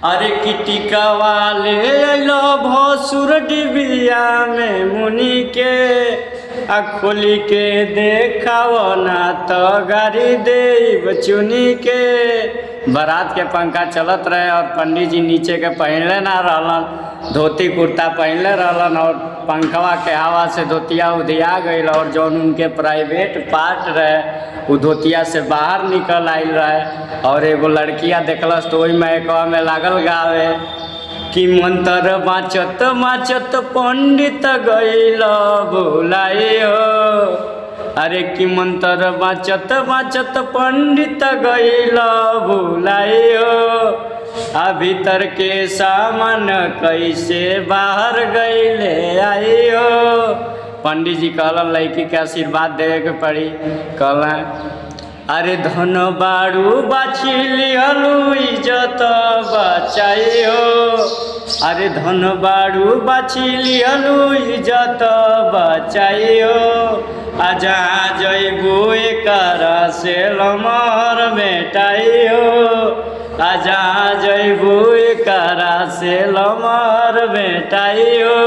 अरे किटिका वाले अलो भसुर डिबिया में मुनि के आ खोली के देखाव ना तो गाड़ी देव चुनी के। बारात के पंखा चलत रहे और पंडित जी नीचे के पहनले ना रहलन, धोती कुर्ता पहनले रहलन और पंखवा के हवा से धोतिया उधिया गई और जौन उनके प्राइवेट पार्ट रहे वो धोतिया से बाहर निकल आयल रहे। और एगो लड़किया देखलस तो वही महकवा में लागल गावे कि मंत्र बाचत माचत पंडित गईल भुलाई हो। अरे कि मंत्र बाचत बाचत पंडित गईल भुलाई हो। आ भीतर के सामान कैसे बाहर गईले आई हो। पंडित जी कहलन लड़की के आशीर्वाद देवे के पड़ी। कहलन अरे धन बाड़ू बाछी लिहलू इज्जत बचाई हो। अरे धन बाड़ू बाछी लिहलू इज्जत बचाई हो। आ जहाँ जइबू एकरा से लमर बेटाई हो। आ जहाँ जइबू एकरा से लमर बेटाई हो।